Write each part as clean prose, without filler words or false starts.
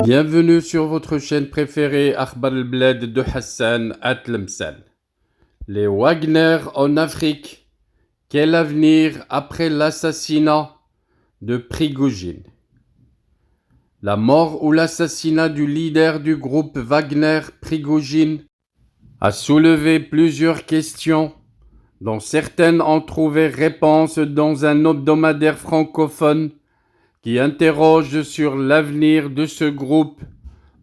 Bienvenue sur votre chaîne préférée Akhbar al-Bled de Hassan Atlemsal. Les Wagner en Afrique, quel avenir après l'assassinat de Prigojine? La mort ou l'assassinat du leader du groupe Wagner, Prigojine, a soulevé plusieurs questions, dont certaines ont trouvé réponse dans un hebdomadaire francophone qui interroge sur l'avenir de ce groupe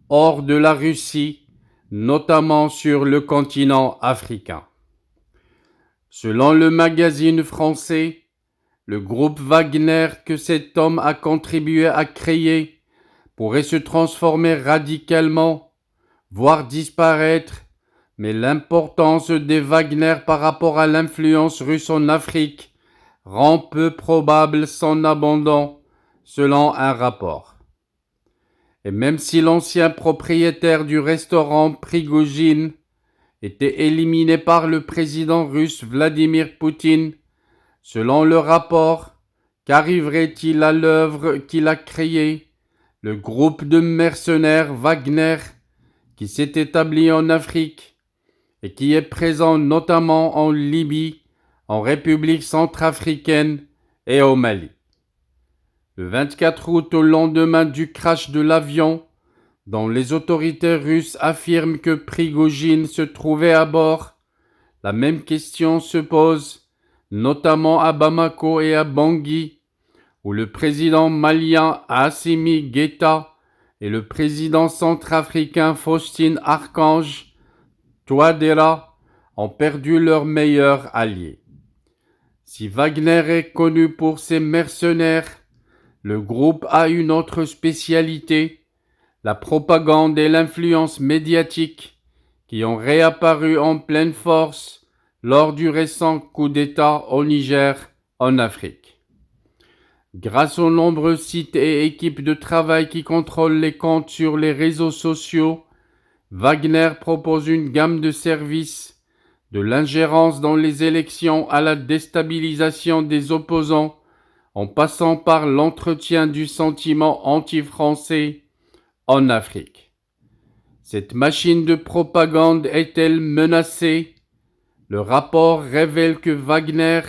hors de la Russie, notamment sur le continent africain. Selon le magazine français, le groupe Wagner que cet homme a contribué à créer pourrait se transformer radicalement, voire disparaître, mais l'importance des Wagner par rapport à l'influence russe en Afrique rend peu probable son abandon, selon un rapport. Et même si l'ancien propriétaire du restaurant Prigojine était éliminé par le président russe Vladimir Poutine, selon le rapport, qu'arriverait-il à l'œuvre qu'il a créée, le groupe de mercenaires Wagner, qui s'est établi en Afrique et qui est présent notamment en Libye, en République centrafricaine et au Mali. Le 24 août, au lendemain du crash de l'avion, dont les autorités russes affirment que Prigojine se trouvait à bord, la même question se pose, notamment à Bamako et à Bangui, où le président malien Assimi Goïta et le président centrafricain Faustin Archange Touadéra ont perdu leur meilleur allié. Si Wagner est connu pour ses mercenaires, le groupe a une autre spécialité, la propagande et l'influence médiatique, qui ont réapparu en pleine force lors du récent coup d'État au Niger, en Afrique. Grâce aux nombreux sites et équipes de travail qui contrôlent les comptes sur les réseaux sociaux, Wagner propose une gamme de services, de l'ingérence dans les élections à la déstabilisation des opposants, en passant par l'entretien du sentiment anti-français en Afrique. Cette machine de propagande est-elle menacée? Le rapport révèle que Wagner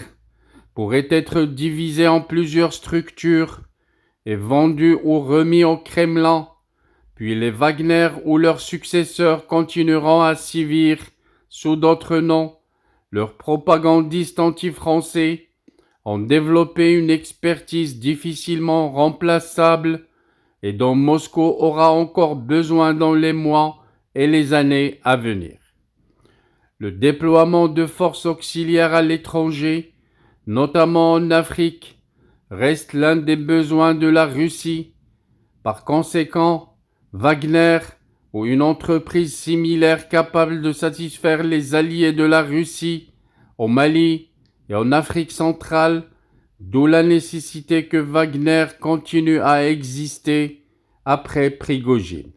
pourrait être divisé en plusieurs structures et vendu ou remis au Kremlin, puis les Wagner ou leurs successeurs continueront à sévir sous d'autres noms. Leurs propagandistes anti-français ont développé une expertise difficilement remplaçable et dont Moscou aura encore besoin dans les mois et les années à venir. Le déploiement de forces auxiliaires à l'étranger, notamment en Afrique, reste l'un des besoins de la Russie. Par conséquent, Wagner ou une entreprise similaire capable de satisfaire les alliés de la Russie au Mali et en Afrique centrale, d'où la nécessité que Wagner continue à exister après Prigojine.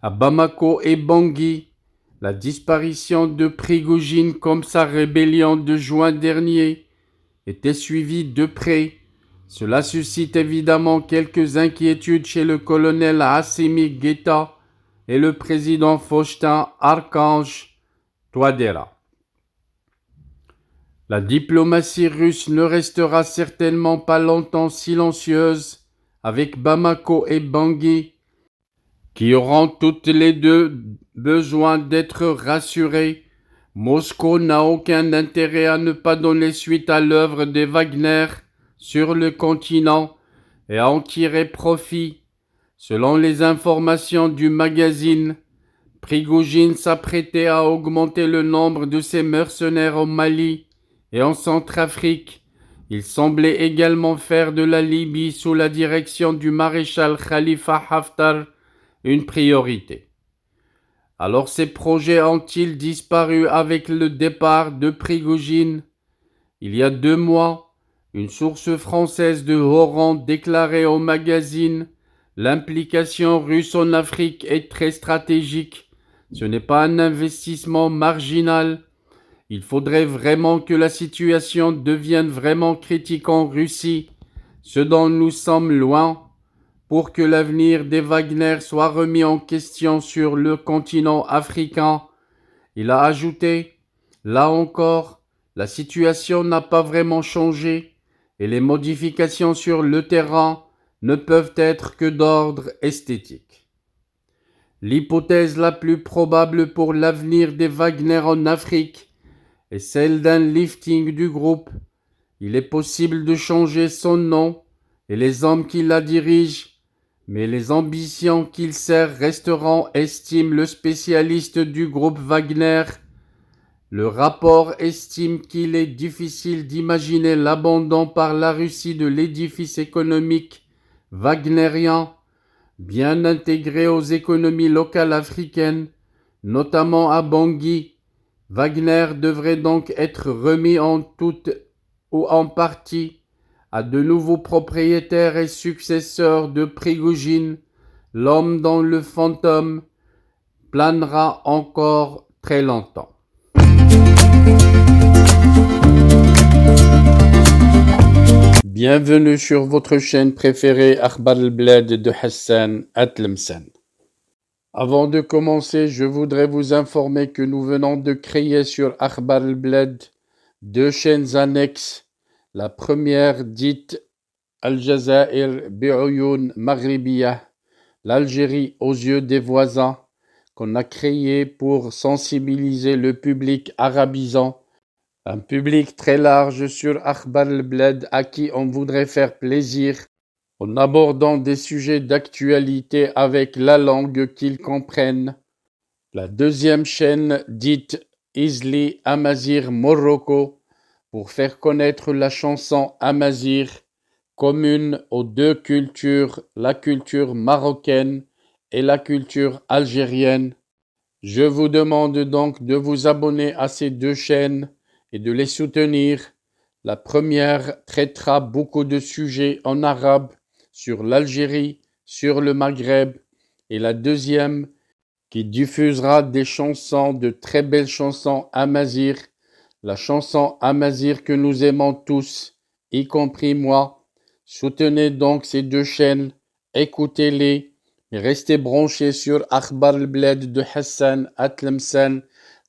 À Bamako et Bangui, la disparition de Prigojine comme sa rébellion de juin dernier était suivie de près. Cela suscite évidemment quelques inquiétudes chez le colonel Assimi Goïta et le président Faustin Archange Touadéra. La diplomatie russe ne restera certainement pas longtemps silencieuse avec Bamako et Bangui, qui auront toutes les deux besoin d'être rassurées. Moscou n'a aucun intérêt à ne pas donner suite à l'œuvre des Wagner sur le continent et à en tirer profit. Selon les informations du magazine, Prigojine s'apprêtait à augmenter le nombre de ses mercenaires au Mali et en Centrafrique. Il semblait également faire de la Libye sous la direction du maréchal Khalifa Haftar une priorité. Alors ces projets ont-ils disparu avec le départ de Prigojine? Il y a 2 mois, une source française de haut rang déclarait au magazine: l'implication russe en Afrique est très stratégique. Ce n'est pas un investissement marginal. Il faudrait vraiment que la situation devienne vraiment critique en Russie, ce dont nous sommes loin. pour que l'avenir des Wagner soit remis en question sur le continent africain. Il a ajouté, là encore, la situation n'a pas vraiment changé et les modifications sur le terrain ne peuvent être que d'ordre esthétique. L'hypothèse la plus probable pour l'avenir des Wagner en Afrique est celle d'un lifting du groupe. Il est possible de changer son nom et les hommes qui la dirigent, mais les ambitions qu'il sert resteront, estime le spécialiste du groupe Wagner. Le rapport estime qu'il est difficile d'imaginer l'abandon par la Russie de l'édifice économique wagnérien, bien intégré aux économies locales africaines, notamment à Bangui. Wagner devrait donc être remis en tout ou en partie à de nouveaux propriétaires et successeurs de Prigojine, l'homme dont le fantôme planera encore très longtemps. Bienvenue sur votre chaîne préférée Akhbar al-Bled de Hassan Atlemsen. Avant de commencer, je voudrais vous informer que nous venons de créer sur Akhbar al-Bled deux chaînes annexes. La première dite Al-Jazair bi'Oyoun Maghribiyah, l'Algérie aux yeux des voisins, qu'on a créée pour sensibiliser le public arabisant, un public très large sur Akhbar al-Bled à qui on voudrait faire plaisir en abordant des sujets d'actualité avec la langue qu'ils comprennent. La deuxième chaîne dite Izli Amazir Morocco pour faire connaître la chanson Amazir, commune aux deux cultures, la culture marocaine et la culture algérienne. Je vous demande donc de vous abonner à ces deux chaînes et de les soutenir. La première traitera beaucoup de sujets en arabe sur l'Algérie, sur le Maghreb, et la deuxième qui diffusera des chansons, de très belles chansons amazigh, la chanson amazigh que nous aimons tous, y compris moi. Soutenez donc ces deux chaînes, écoutez-les, et restez branchés sur Akhbar al-Bled de Hassan Atlemsen,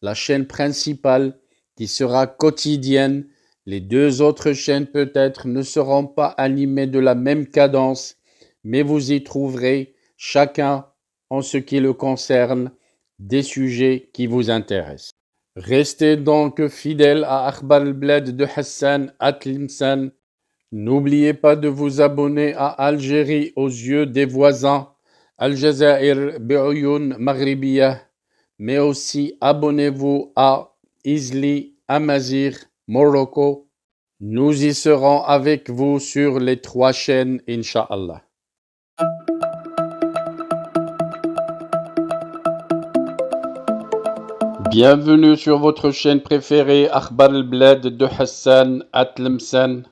la chaîne principale qui sera quotidienne. Les deux autres chaînes peut-être ne seront pas animées de la même cadence, mais vous y trouverez chacun, en ce qui le concerne, des sujets qui vous intéressent. Restez donc fidèles à Akhbar al-Bled de Hassan Atlemsen. N'oubliez pas de vous abonner à Algérie aux yeux des voisins, Al-Jazair bi'Oyoun Maghribiyah, mais aussi abonnez-vous à Izli Amazir Morocco. Nous y serons avec vous sur les trois chaînes, Inch'Allah. Bienvenue sur votre chaîne préférée Akhbar al-Bled de Hassan Atlemsen.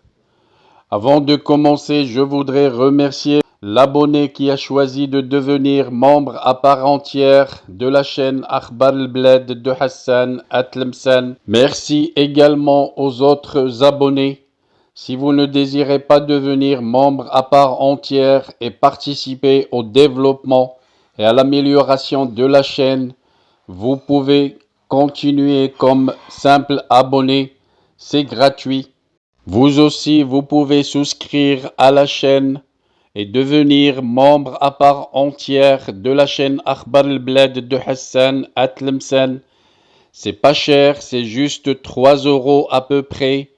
Avant de commencer, je voudrais remercier l'abonné qui a choisi de devenir membre à part entière de la chaîne Akhbar al-Bled de Hassan Atlemsen. Merci également aux autres abonnés. Si vous ne désirez pas devenir membre à part entière et participer au développement et à l'amélioration de la chaîne, vous pouvez continuer comme simple abonné. C'est gratuit. Vous aussi, vous pouvez souscrire à la chaîne et devenir membre à part entière de la chaîne Akhbar al-Bled de Hassan Atlemsen. C'est pas cher, c'est juste 3 € à peu près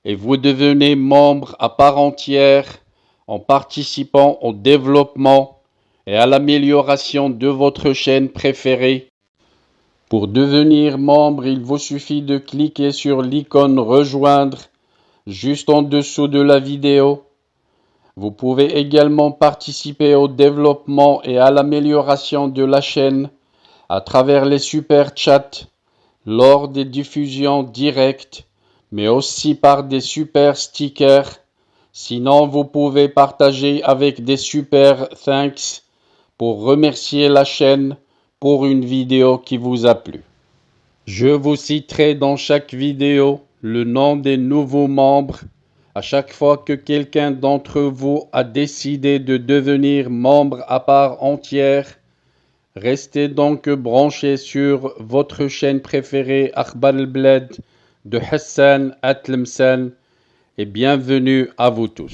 et vous devenez membre à part entière en participant au développement et à l'amélioration de votre chaîne préférée. Pour devenir membre, il vous suffit de cliquer sur l'icône rejoindre juste en dessous de la vidéo. Vous pouvez également participer au développement et à l'amélioration de la chaîne à travers les super chats lors des diffusions directes, mais aussi par des super stickers. Sinon, vous pouvez partager avec des super thanks pour remercier la chaîne pour une vidéo qui vous a plu. Je vous citerai dans chaque vidéo le nom des nouveaux membres À chaque fois que quelqu'un d'entre vous a décidé de devenir membre à part entière, restez donc branchés sur votre chaîne préférée Akhbar al-Bled de Hassan Atlemsan et bienvenue à vous tous.